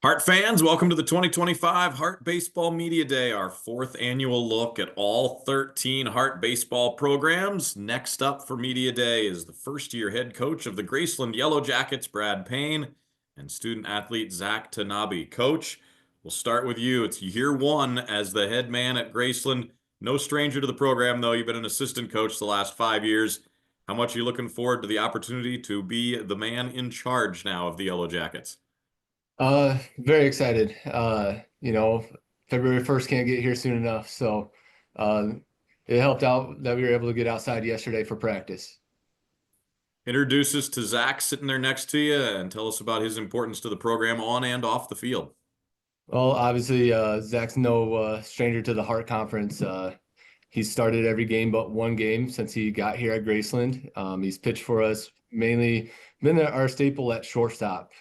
Heart fans, welcome to the 2025 Heart Baseball Media Day, our fourth annual look at all 13 Heart Baseball programs. Next up for Media Day is the first-year head coach of the Graceland Yellow Jackets, Brad Payne, and student athlete Zach Tanabe. Coach, we'll start with you. It's year one as the head man at Graceland. No stranger to the program, though. You've been an assistant coach the last 5 years. How much are you looking forward to the opportunity to be the man in charge now of the Yellow Jackets? Very excited. February 1st can't get here soon enough. So, uh, it helped out that we were able to get outside yesterday for practice. Introduce us to Zach sitting there next to you and tell us about his importance to the program on and off the field. Well, obviously, Zach's no stranger to the Heart Conference. He's started every game but one game since he got here at Graceland. He's pitched for us mainly, been our staple at shortstop.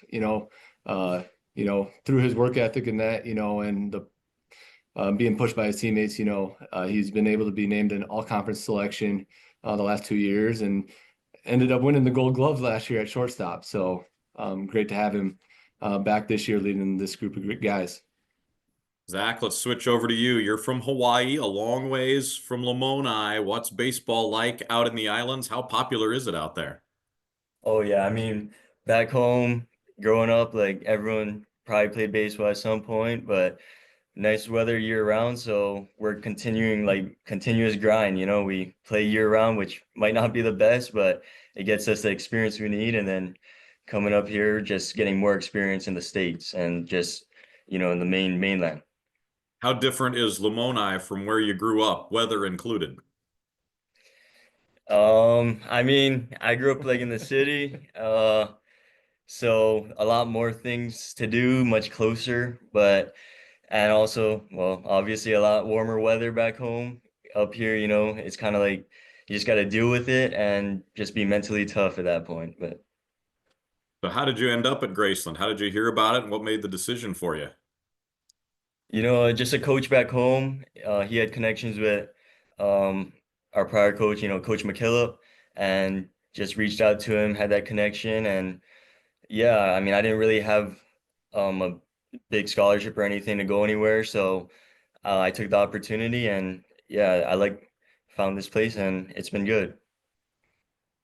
Through his work ethic and that, and the being pushed by his teammates, he's been able to be named an all-conference selection the last 2 years and ended up winning the Gold Glove last year at shortstop. So great to have him back this year leading this group of guys. Zach, let's switch over to you. You're from Hawaii, a long ways from Lamoni. What's baseball like out in the islands? How popular is it out there? Oh yeah, I mean, back home, growing up, like everyone probably played baseball at some point, but nice weather year round, so we're continuing like continuous grind, we play year round, which might not be the best, but it gets us the experience we need, and then coming up here, just getting more experience in the States and just, in the mainland. How different is Lamoni from where you grew up, weather included? I mean, I grew up like in the city, so a lot more things to do, much closer, but and also, well, obviously a lot warmer weather back home. Up here, it's kind of like you just got to deal with it and just be mentally tough at that point. But So how did you end up at Graceland? How did you hear about it and what made the decision for you? just a coach back home, he had connections with um our prior coach, Coach McKillop, and just reached out to him, had that connection, and yeah, I mean, I didn't really have a big scholarship or anything to go anywhere, so I took the opportunity, and yeah, I found this place, and it's been good.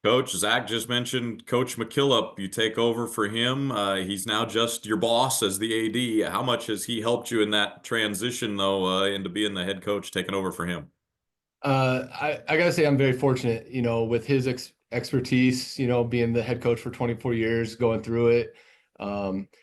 Coach, Zach just mentioned Coach McKillop. You take over for him. He's now just your boss as the AD. How much has he helped you in that transition, though, into being the head coach, taking over for him? I gotta say I'm very fortunate, with his expertise, being the head coach for 24 years, going through it.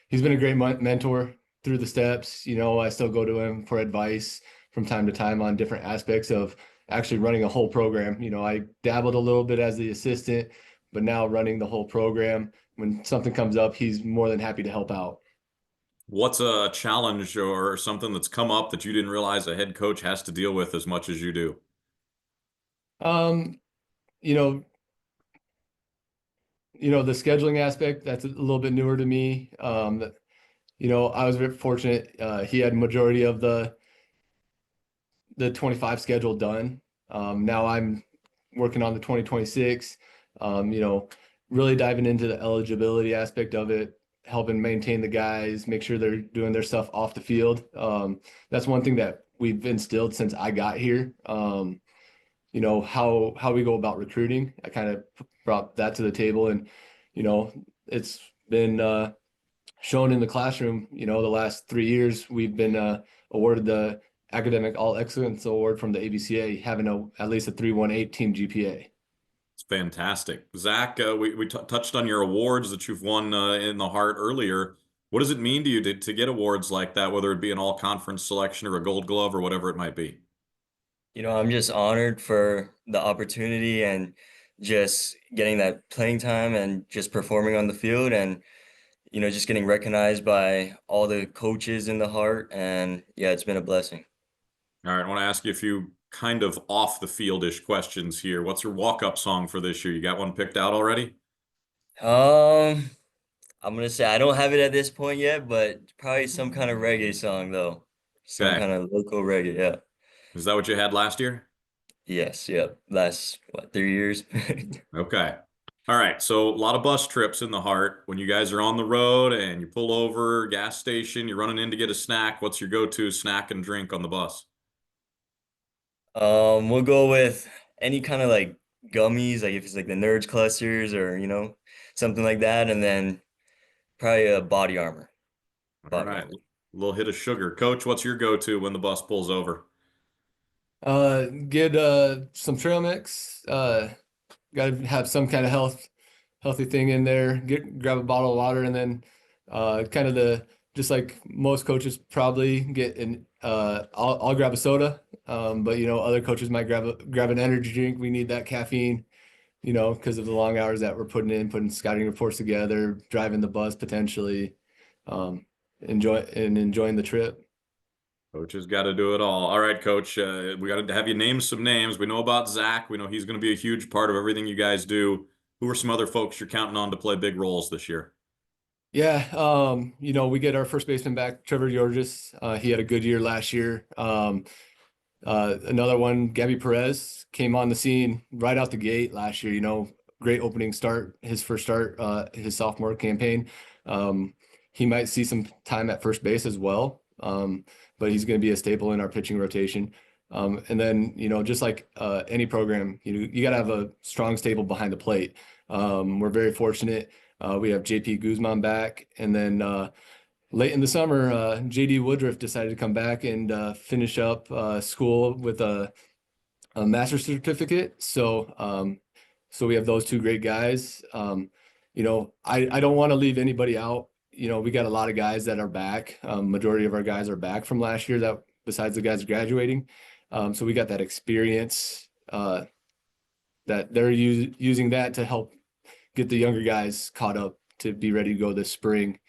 He's been a great mentor through the steps. I still go to him for advice from time to time on different aspects of actually running a whole program. I dabbled a little bit as the assistant, but now running the whole program, when something comes up, he's more than happy to help out. What's a challenge or something that's come up that you didn't realize a head coach has to deal with as much as you do? Um, you know, the scheduling aspect, that's a little bit newer to me. I was very fortunate. He had majority of the 25 schedule done. Now I'm working on the 2026. Really diving into the eligibility aspect of it, helping maintain the guys, make sure they're doing their stuff off the field. That's one thing that we've instilled since I got here. How we go about recruiting. I kind of brought that to the table, and it's been shown in the classroom. The last 3 years we've been awarded the Academic All Excellence Award from the ABCA, having at least a 3.18 team GPA. It's fantastic. Zach, we touched on your awards that you've won in the Heart earlier. What does it mean to you to get awards like that, whether it be an all-conference selection or a Gold Glove or whatever it might be? I'm just honored for the opportunity and just getting that playing time and just performing on the field and just getting recognized by all the coaches in the Heart, and yeah, it's been a blessing. All right, I want to ask you a few kind of off the fieldish questions here. What's your walk-up song for this year? You got one picked out already? Um, I'm gonna say I don't have it at this point yet, but probably some kind of reggae song though. Some Okay. kind of local reggae, yeah. Is that what you had last year? Yes, yep. Last what, 3 years? Okay. All right, so a lot of bus trips in the Heart. When you guys are on the road and you pull over, gas station, you're running in to get a snack, what's your go-to snack and drink on the bus? We'll go with any kind of like gummies, like if it's like the Nerds clusters or something like that, and then probably a body armor. All Body right, armor. a little hit of sugar. Coach, what's your go-to when the bus pulls over? Get some trail mix. Got to have some kind of healthy thing in there. Grab a bottle of water, and then kind of the just like most coaches probably get an I'll grab a soda. But other coaches might grab an energy drink. We need that caffeine, because of the long hours that we're putting scouting reports together, driving the bus potentially, um, enjoying the trip. Coach has got to do it all. All right, Coach, we got to have you name some names. We know about Zach. We know he's going to be a huge part of everything you guys do. Who are some other folks you're counting on to play big roles this year? Yeah, we get our first baseman back, Trevor Georges. He had a good year last year. Another one, Gabby Perez, came on the scene right out the gate last year. Great opening start, his first start, his sophomore campaign. Um, he might see some time at first base as well, but he's going to be a staple in our pitching rotation. And then, just like any program, you got to have a strong stable behind the plate. We're very fortunate. We have JP Guzman back, and then late in the summer, JD Woodruff decided to come back and finish up school with a master's certificate. So we have those two great guys. I don't want to leave anybody out. We got a lot of guys that are back. Majority of our guys are back from last year, that besides the guys graduating. So we got that experience that they're using that to help get the younger guys caught up to be ready to go this spring.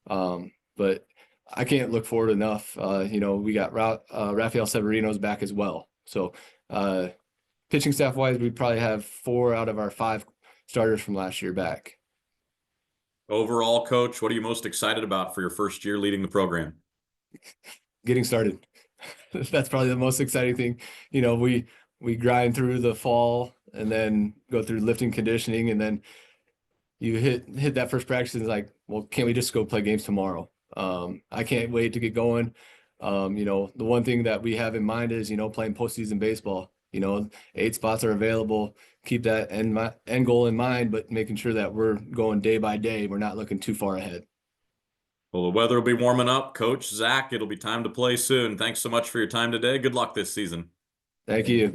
But I can't look forward enough. We got Rafael Severino's back as well. So pitching staff wise, we probably have 4 out of our 5 starters from last year back. Overall, Coach, what are you most excited about for your first year leading the program? Getting started. That's probably the most exciting thing. We grind through the fall and then go through lifting conditioning, and then you hit that first practice and it's like, well, can't we just go play games tomorrow? I can't wait to get going. The one thing that we have in mind is, playing postseason baseball. 8 spots are available. Keep that end goal in mind, but making sure that we're going day by day. We're not looking too far ahead. Well, the weather will be warming up. Coach Zach, it'll be time to play soon. Thanks so much for your time today. Good luck this season. Thank you.